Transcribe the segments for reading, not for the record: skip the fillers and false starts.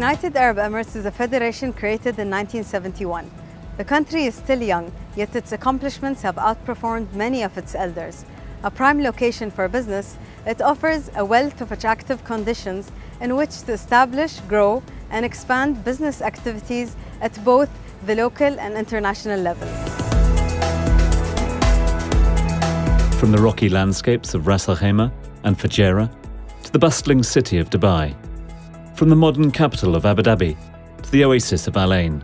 United Arab Emirates is a federation created in 1971. The country is still young, yet its accomplishments have outperformed many of its elders. A prime location for business, it offers a wealth of attractive conditions in which to establish, grow, and expand business activities at both the local and international levels. From the rocky landscapes of Ras Al Khaimah and Fujairah to the bustling city of Dubai, from the modern capital of Abu Dhabi to the oasis of Al Ain,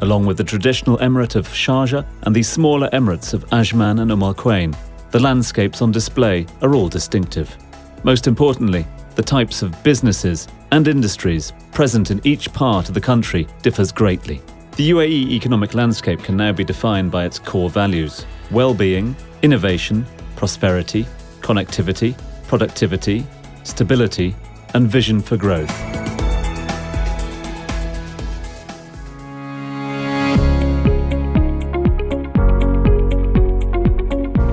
along with the traditional emirate of Sharjah and the smaller emirates of Ajman and Al Quwain, the landscapes on display are all distinctive. Most importantly, the types of businesses and industries present in each part of the country differs greatly. The UAE economic landscape can now be defined by its core values: well-being, innovation, prosperity, connectivity, productivity, stability, and vision for growth.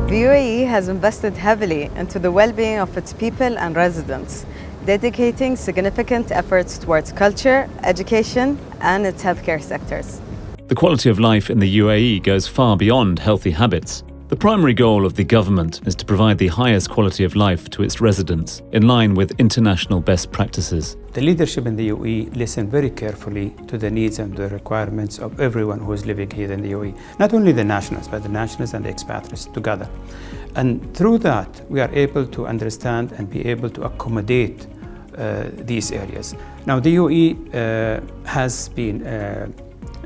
The UAE has invested heavily into the well-being of its people and residents, dedicating significant efforts towards culture, education, and its healthcare sectors. The quality of life in the UAE goes far beyond healthy habits. The primary goal of the government is to provide the highest quality of life to its residents, in line with international best practices. The leadership in the UAE listen very carefully to the needs and the requirements of everyone who is living here in the UAE. Not only the nationals, but the nationals and the expatriates together. And through that, we are able to understand and be able to accommodate these areas. Now, the UAE has been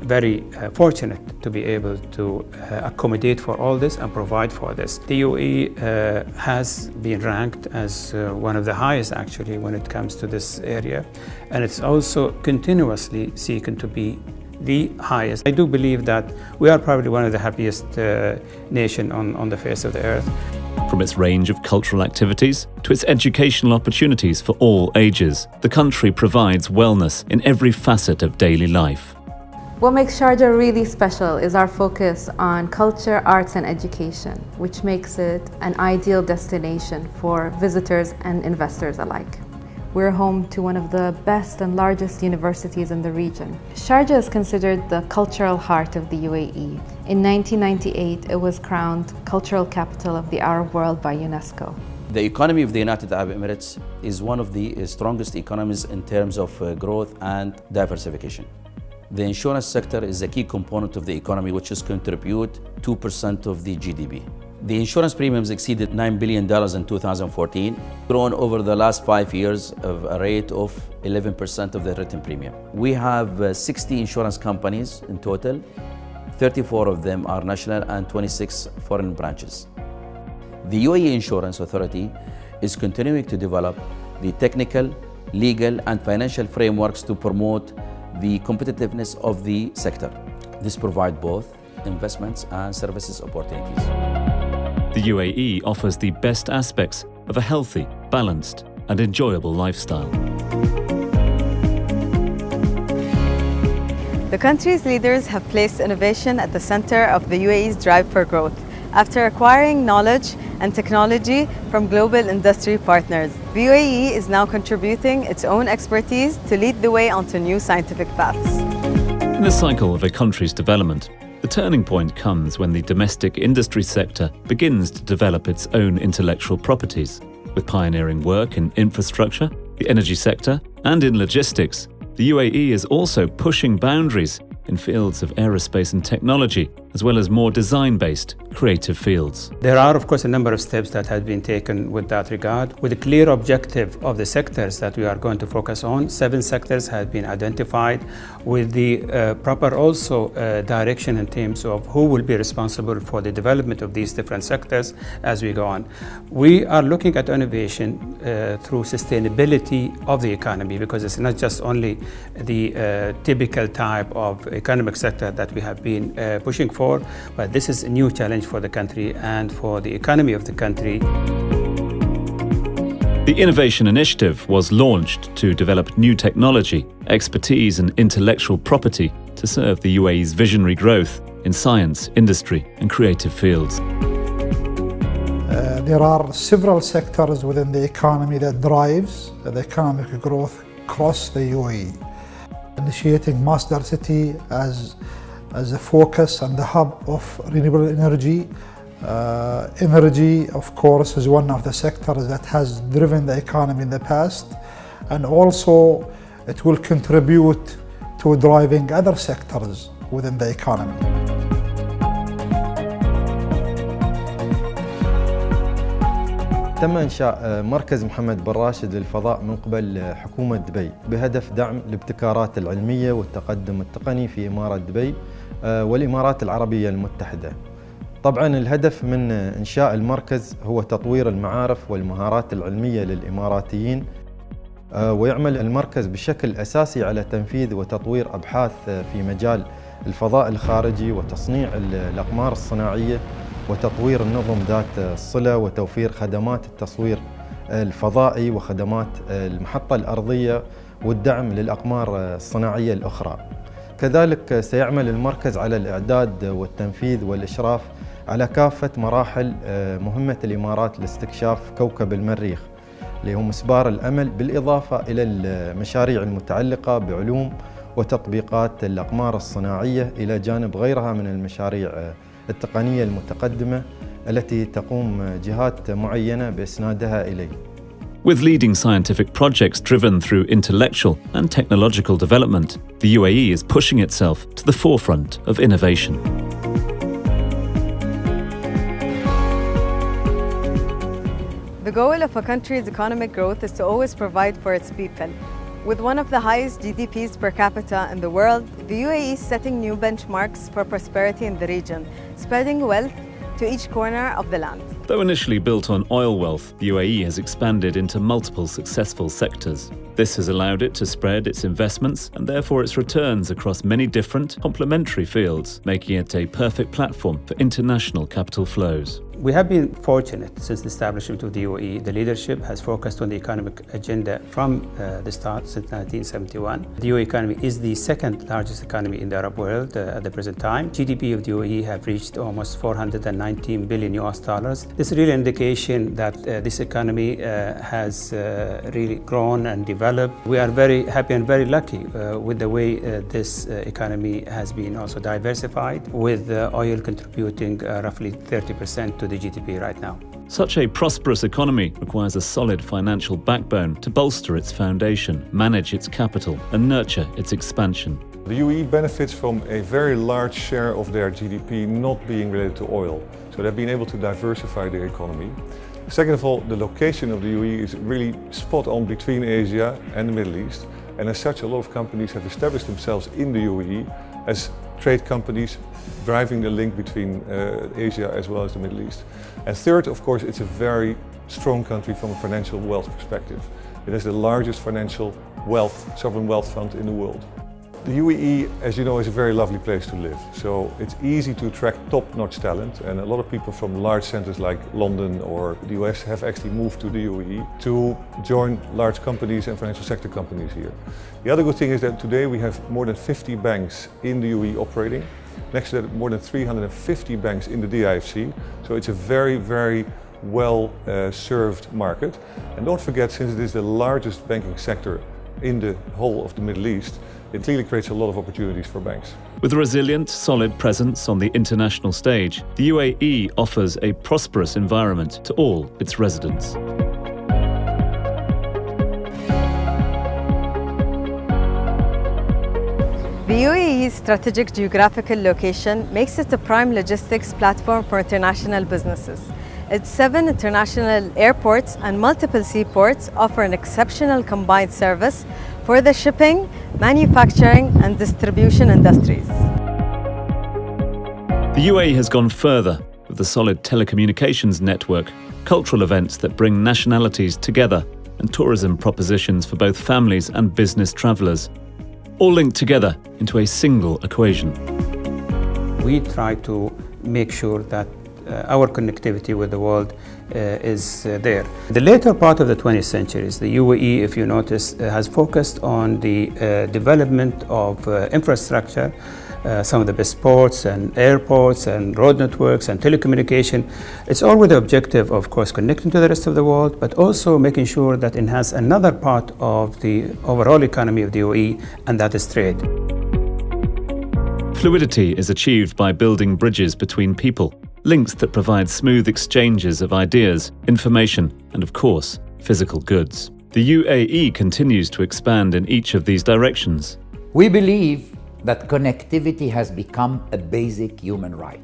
very fortunate to be able to accommodate for all this and provide for this. The UAE has been ranked as one of the highest actually when it comes to this area, and it's also continuously seeking to be the highest. I do believe that we are probably one of the happiest nation on the face of the earth. From its range of cultural activities to its educational opportunities for all ages, the country provides wellness in every facet of daily life. What makes Sharjah really special is our focus on culture, arts and education, which makes it an ideal destination for visitors and investors alike. We're home to one of the best and largest universities in the region. Sharjah is considered the cultural heart of the UAE. In 1998, it was crowned Cultural Capital of the Arab World by UNESCO. The economy of the United Arab Emirates is one of the strongest economies in terms of growth and diversification. The insurance sector is a key component of the economy, which is contribute 2% of the GDP. The insurance premiums exceeded $9 billion in 2014, grown over the last 5 years of a rate of 11% of the written premium. We have 60 insurance companies in total. 34 of them are national and 26 foreign branches. The UAE Insurance Authority is continuing to develop the technical, legal, and financial frameworks to promote the competitiveness of the sector. This provides both investments and services opportunities. The UAE offers the best aspects of a healthy, balanced, and enjoyable lifestyle. The country's leaders have placed innovation at the center of the UAE's drive for growth. After acquiring knowledge and technology from global industry partners, the UAE is now contributing its own expertise to lead the way onto new scientific paths. In the cycle of a country's development, the turning point comes when the domestic industry sector begins to develop its own intellectual properties. With pioneering work in infrastructure, the energy sector, and in logistics, the UAE is also pushing boundaries in fields of aerospace and technology, as well as more design-based, creative fields. There are, of course, a number of steps that have been taken with that regard, with a clear objective of the sectors that we are going to focus on. 7 sectors have been identified with the proper also direction in terms of who will be responsible for the development of these different sectors as we go on. We are looking at innovation through sustainability of the economy, because it's not just only the typical type of economic sector that we have been pushing for, but this is a new challenge for the country and for the economy of the country. The Innovation Initiative was launched to develop new technology, expertise and intellectual property to serve the UAE's visionary growth in science, industry and creative fields. There are several sectors within the economy that drives the economic growth across the UAE. Initiating Masdar City as a focus and the hub of renewable energy. Energy, of course, is one of the sectors that has driven the economy in the past, and also it will contribute to driving other sectors within the economy. تم إنشاء مركز محمد بن راشد للفضاء من قبل حكومة دبي بهدف دعم الابتكارات العلمية والتقدم التقني في إمارة دبي والإمارات العربية المتحدة. طبعاً الهدف من إنشاء المركز هو تطوير المعارف والمهارات العلمية للإماراتيين، ويعمل المركز بشكل أساسي على تنفيذ وتطوير أبحاث في مجال الفضاء الخارجي وتصنيع الأقمار الصناعية وتطوير النظم ذات الصلة وتوفير خدمات التصوير الفضائي وخدمات المحطة الأرضية والدعم للأقمار الصناعية الأخرى. كذلك سيعمل المركز على الإعداد والتنفيذ والإشراف على كافة مراحل مهمة الإمارات لاستكشاف كوكب المريخ اللي هو مسبار الأمل، بالإضافة إلى المشاريع المتعلقة بعلوم وتطبيقات الأقمار الصناعية إلى جانب غيرها من المشاريع التقنية المتقدمة التي تقوم جهات معينة بإسنادها إليه. With leading scientific projects driven through intellectual and technological development, the UAE is pushing itself to the forefront of innovation. The goal of a country's economic growth is to always provide for its people. With one of the highest GDPs per capita in the world, the UAE is setting new benchmarks for prosperity in the region, spreading wealth to each corner of the land. Though initially built on oil wealth, the UAE has expanded into multiple successful sectors. This has allowed it to spread its investments and therefore its returns across many different complementary fields, making it a perfect platform for international capital flows. We have been fortunate since the establishment of the UAE. The leadership has focused on the economic agenda from the start since 1971. The UAE economy is the second largest economy in the Arab world at the present time. GDP of the UAE have reached almost 419 billion US dollars. This is really an indication that this economy has really grown and developed. We are very happy and very lucky with the way this economy has been also diversified, with oil contributing roughly 30% to the GDP right now. Such a prosperous economy requires a solid financial backbone to bolster its foundation, manage its capital, and nurture its expansion. The UAE benefits from a very large share of their GDP not being related to oil, so they've been able to diversify their economy. Second of all, the location of the UAE is really spot on between Asia and the Middle East, and as such a lot of companies have established themselves in the UAE as trade companies, driving the link between Asia as well as the Middle East. And third, of course, it's a very strong country from a financial wealth perspective. It has the largest financial wealth, sovereign wealth fund in the world. The UAE, as you know, is a very lovely place to live. So it's easy to attract top-notch talent, and a lot of people from large centers like London or the US have actually moved to the UAE to join large companies and financial sector companies here. The other good thing is that today we have more than 50 banks in the UAE operating. Next to that, more than 350 banks in the DIFC. So it's a very, very well served market. And don't forget, since it is the largest banking sector in the whole of the Middle East, it clearly creates a lot of opportunities for banks. With a resilient, solid presence on the international stage, the UAE offers a prosperous environment to all its residents. The UAE's strategic geographical location makes it a prime logistics platform for international businesses. Its 7 international airports and multiple seaports offer an exceptional combined service for the shipping, manufacturing, and distribution industries. The UAE has gone further with a solid telecommunications network, cultural events that bring nationalities together, and tourism propositions for both families and business travellers, all linked together into a single equation. We try to make sure that our connectivity with the world is there. The later part of the 20th century, the UAE, if you notice, has focused on the development of infrastructure some of the best ports and airports and road networks and telecommunication. It's all with the objective, of course, connecting to the rest of the world, but also making sure that it enhances another part of the overall economy of the UAE, and that is trade. Fluidity is achieved by building bridges between people, links that provide smooth exchanges of ideas, information, and of course, physical goods. The UAE continues to expand in each of these directions. We believe that connectivity has become a basic human right.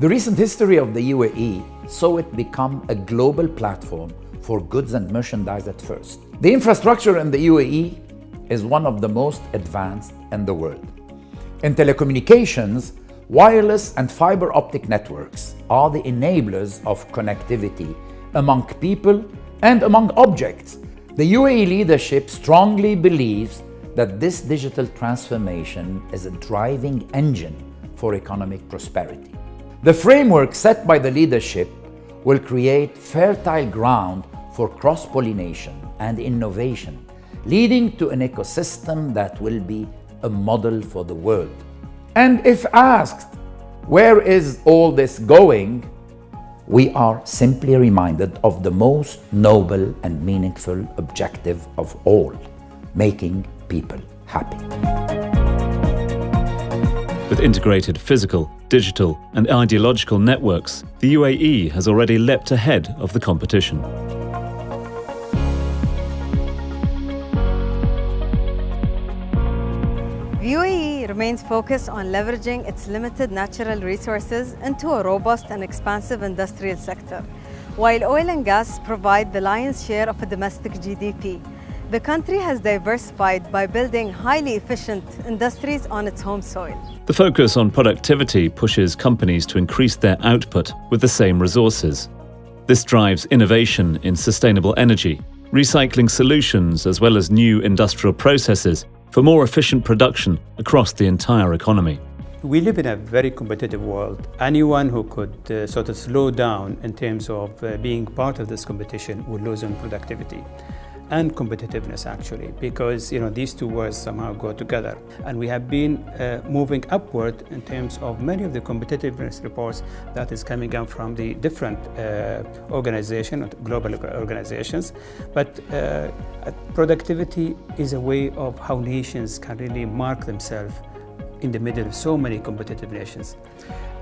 The recent history of the UAE saw it become a global platform for goods and merchandise at first. The infrastructure in the UAE is one of the most advanced in the world. In telecommunications, wireless and fiber optic networks are the enablers of connectivity among people and among objects. The UAE leadership strongly believes that this digital transformation is a driving engine for economic prosperity. The framework set by the leadership will create fertile ground for cross-pollination and innovation, leading to an ecosystem that will be a model for the world. And if asked, where is all this going? We are simply reminded of the most noble and meaningful objective of all, making people happy. With integrated physical, digital, and ideological networks, the UAE has already leapt ahead of the competition. The UAE remains focused on leveraging its limited natural resources into a robust and expansive industrial sector. While oil and gas provide the lion's share of a domestic GDP, the country has diversified by building highly efficient industries on its home soil. The focus on productivity pushes companies to increase their output with the same resources. This drives innovation in sustainable energy, recycling solutions, as well as new industrial processes for more efficient production across the entire economy. We live in a very competitive world. Anyone who could sort of slow down in terms of being part of this competition will lose in productivity and competitiveness, actually, because these two words somehow go together. And we have been moving upward in terms of many of the competitiveness reports that is coming out from the different organizations, global organizations. But productivity is a way of how nations can really mark themselves in the middle of so many competitive nations.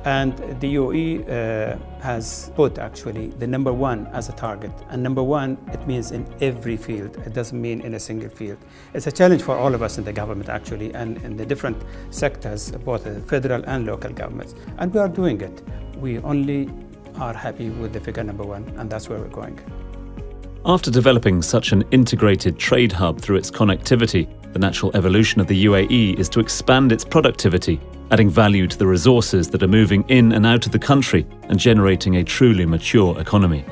And the UAE has put actually the number one as a target. And number one, it means in every field. It doesn't mean in a single field. It's a challenge for all of us in the government actually, and in the different sectors, both the federal and local governments. And we are doing it. We only are happy with the figure number one, and that's where we're going. After developing such an integrated trade hub through its connectivity, the natural evolution of the UAE is to expand its productivity, adding value to the resources that are moving in and out of the country and generating a truly mature economy.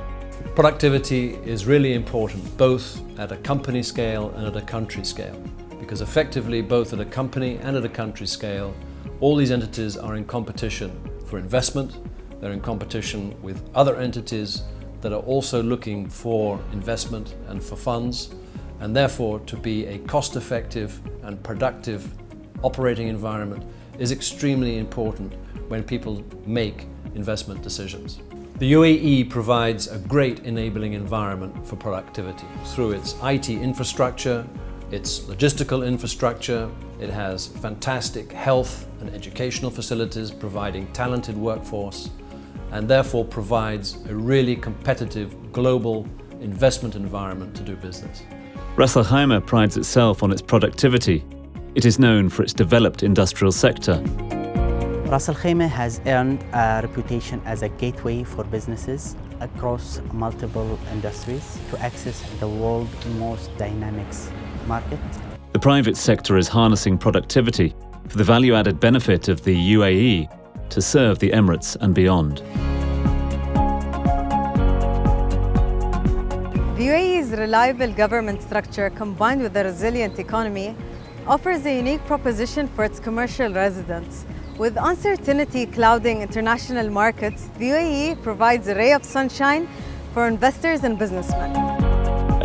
Productivity is really important, both at a company scale and at a country scale, because effectively, both at a company and at a country scale, all these entities are in competition for investment. They're in competition with other entities that are also looking for investment and for funds, and therefore to be a cost-effective and productive operating environment is extremely important when people make investment decisions. The UAE provides a great enabling environment for productivity through its IT infrastructure, its logistical infrastructure. It has fantastic health and educational facilities providing talented workforce, and therefore provides a really competitive global investment environment to do business. Ras Al Khaimah prides itself on its productivity. It is known for its developed industrial sector. Ras Al Khaimah has earned a reputation as a gateway for businesses across multiple industries to access the world's most dynamic market. The private sector is harnessing productivity for the value-added benefit of the UAE to serve the Emirates and beyond. The UAE's reliable government structure combined with a resilient economy offers a unique proposition for its commercial residents. With uncertainty clouding international markets, the UAE provides a ray of sunshine for investors and businessmen.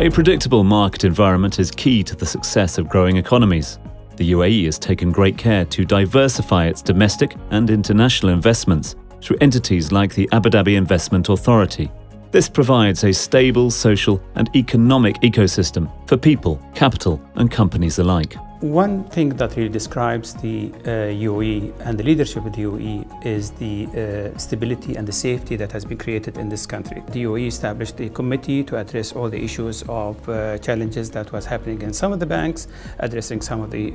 A predictable market environment is key to the success of growing economies. The UAE has taken great care to diversify its domestic and international investments through entities like the Abu Dhabi Investment Authority. This provides a stable social and economic ecosystem for people, capital, and companies alike. One thing that really describes the UAE and the leadership of the UAE is the stability and the safety that has been created in this country. The UAE established a committee to address all the issues of challenges that was happening in some of the banks, addressing some of the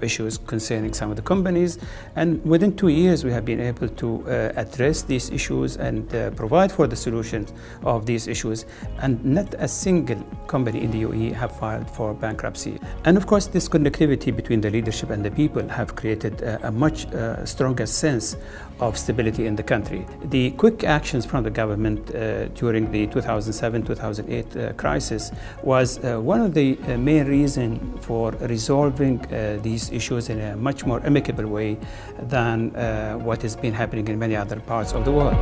issues concerning some of the companies. And within 2 years, we have been able to address these issues and provide for the solutions of these issues. And not a single company in the UAE have filed for bankruptcy. And of course, this connectivity between the leadership and the people have created a much stronger sense of stability in the country. The quick actions from the government during the 2007-2008 crisis was one of the main reasons for resolving these issues in a much more amicable way than what has been happening in many other parts of the world.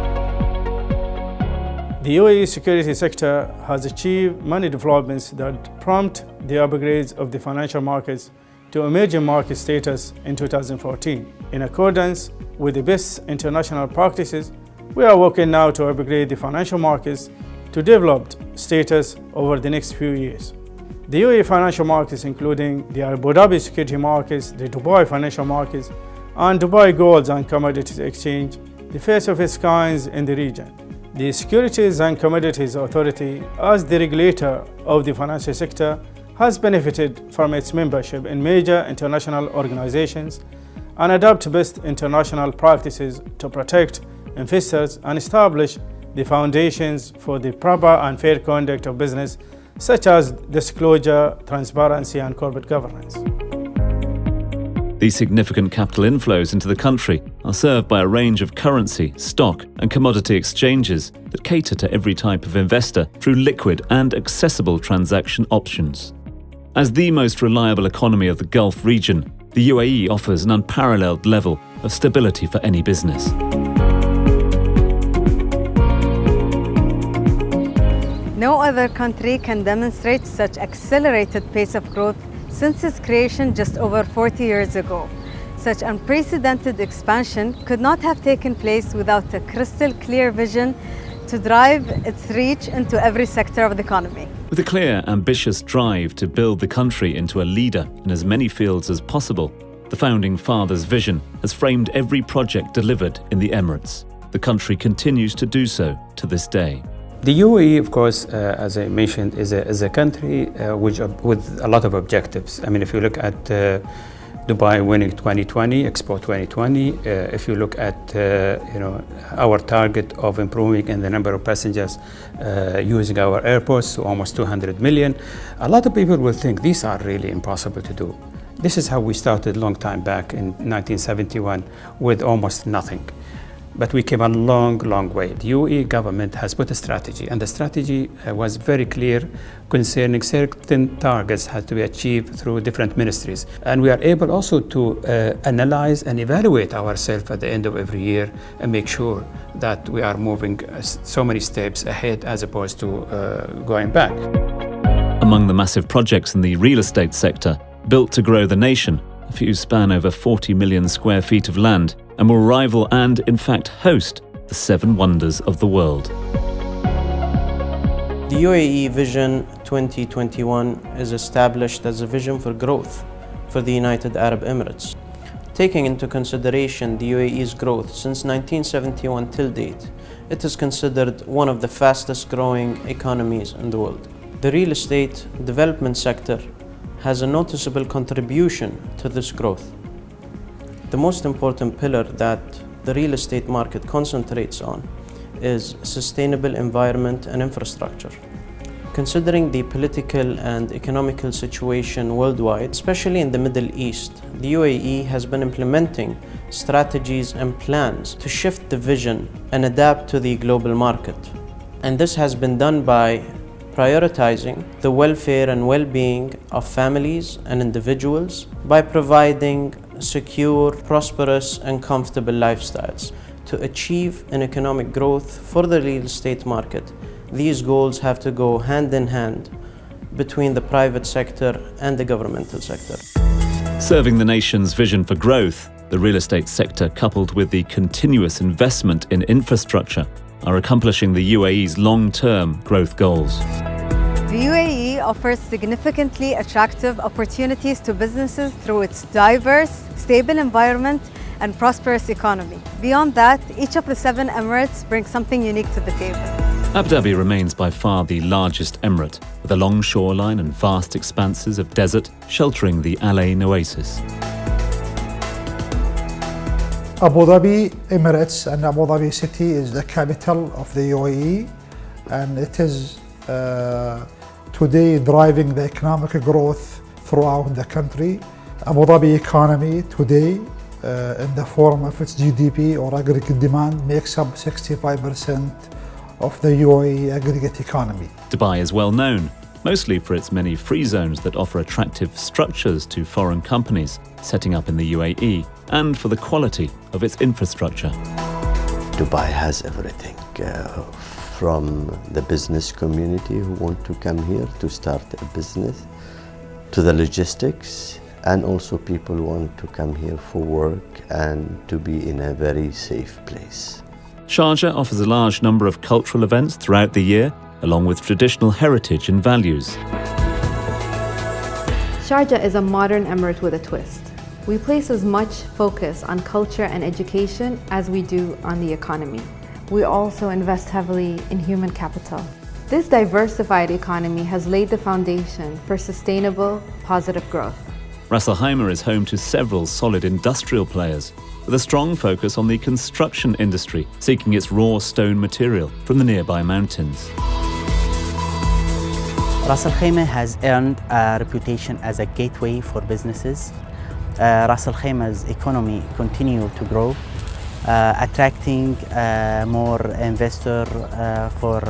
The UAE security sector has achieved many developments that prompt the upgrades of the financial markets to emerging market status in 2014. In accordance with the best international practices, we are working now to upgrade the financial markets to developed status over the next few years. The UAE financial markets, including the Abu Dhabi security markets, the Dubai financial markets, and Dubai Gold and Commodities Exchange, the first of its kinds in the region. The Securities and Commodities Authority, as the regulator of the financial sector, has benefited from its membership in major international organizations and adopt best international practices to protect investors and establish the foundations for the proper and fair conduct of business, such as disclosure, transparency, and corporate governance. These significant capital inflows into the country are served by a range of currency, stock, and commodity exchanges that cater to every type of investor through liquid and accessible transaction options. As the most reliable economy of the Gulf region, the UAE offers an unparalleled level of stability for any business. No other country can demonstrate such accelerated pace of growth since its creation just over 40 years ago. Such unprecedented expansion could not have taken place without a crystal clear vision to drive its reach into every sector of the economy. With a clear, ambitious drive to build the country into a leader in as many fields as possible, the Founding Fathers' vision has framed every project delivered in the Emirates. The country continues to do so to this day. The UAE, of course, as I mentioned, is a country with a lot of objectives. I mean, if you look at Dubai winning 2020, Expo 2020, if you look at our target of improving in the number of passengers using our airports to almost 200 million, a lot of people will think these are really impossible to do. This is how we started a long time back in 1971 with almost nothing. But we came a long, long way. The UAE government has put a strategy, and the strategy was very clear concerning certain targets had to be achieved through different ministries. And we are able also to analyze and evaluate ourselves at the end of every year and make sure that we are moving so many steps ahead as opposed to going back. Among the massive projects in the real estate sector, built to grow the nation, a few span over 40 million square feet of land and will rival and, in fact, host the 7 wonders of the world. The UAE Vision 2021 is established as a vision for growth for the United Arab Emirates. Taking into consideration the UAE's growth since 1971 till date, it is considered one of the fastest growing economies in the world. The real estate development sector has a noticeable contribution to this growth. The most important pillar that the real estate market concentrates on is sustainable environment and infrastructure. Considering the political and economical situation worldwide, especially in the Middle East, the UAE has been implementing strategies and plans to shift the vision and adapt to the global market. And this has been done by prioritizing the welfare and well-being of families and individuals by providing secure, prosperous, and comfortable lifestyles. To achieve an economic growth for the real estate market, these goals have to go hand in hand between the private sector and the governmental sector. Serving the nation's vision for growth, the real estate sector, coupled with the continuous investment in infrastructure, are accomplishing the UAE's long-term growth goals. The UAE offers significantly attractive opportunities to businesses through its diverse, stable environment and prosperous economy. Beyond that, each of the 7 emirates brings something unique to the table. Abu Dhabi remains by far the largest emirate, with a long shoreline and vast expanses of desert sheltering the Al Ain oasis. Abu Dhabi Emirates and Abu Dhabi City is the capital of the UAE, and it is today driving the economic growth throughout the country. Abu Dhabi economy today, in the form of its GDP or aggregate demand, makes up 65% of the UAE aggregate economy. Dubai is well known, mostly for its many free zones that offer attractive structures to foreign companies setting up in the UAE, and for the quality of its infrastructure. Dubai has everything, from the business community who want to come here to start a business, to the logistics, and also people who want to come here for work and to be in a very safe place. Sharjah offers a large number of cultural events throughout the year, along with traditional heritage and values. Sharjah is a modern emirate with a twist. We place as much focus on culture and education as we do on the economy. We also invest heavily in human capital. This diversified economy has laid the foundation for sustainable, positive growth. Ras Al Khaimah is home to several solid industrial players, with a strong focus on the construction industry, seeking its raw stone material from the nearby mountains. Ras Al Khaimah has earned a reputation as a gateway for businesses. Ras Al Khaimah's economy continues to grow, attracting more investors for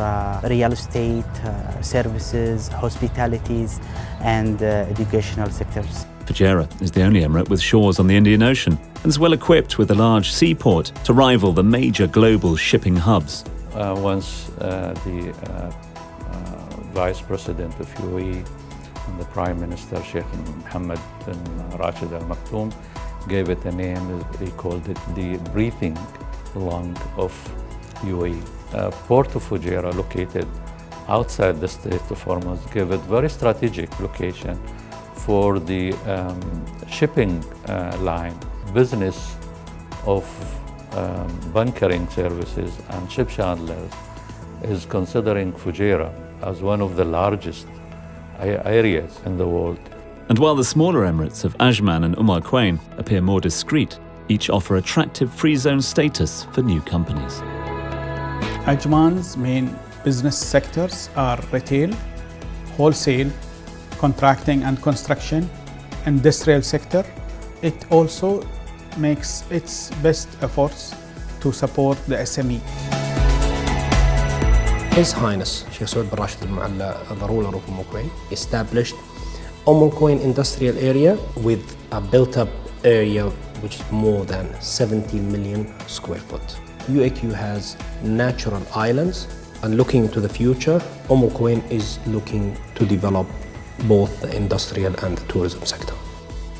real estate, services, hospitalities, and educational sectors. Fujairah is the only emirate with shores on the Indian Ocean and is well equipped with a large seaport to rival the major global shipping hubs. Once the Vice President of UAE and the Prime Minister Sheikh Mohammed bin Rashid Al Maktoum gave it a name. He called it the breathing lung of UAE. Port of Fujairah, located outside the Strait of Hormuz, gave it very strategic location for the shipping line. Business of bunkering services and ship chandlers is considering Fujairah as one of the largest areas in the world. And while the smaller emirates of Ajman and Al Quwain appear more discreet, each offer attractive free zone status for new companies. Ajman's main business sectors are retail, wholesale, contracting and construction, industrial sector. It also makes its best efforts to support the SME. His Highness Sheikh Saud bin Rashid Al Mualla, the ruler of Al Quwain, established Al Quwain industrial area with a built-up area which is more than 70 million square foot. UAQ has natural islands, and looking to the future, Al Quwain is looking to develop both the industrial and the tourism sector.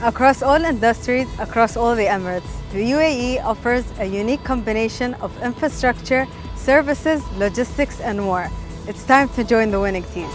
Across all industries, across all the Emirates, the UAE offers a unique combination of infrastructure, services, logistics, and more. It's time to join the winning team.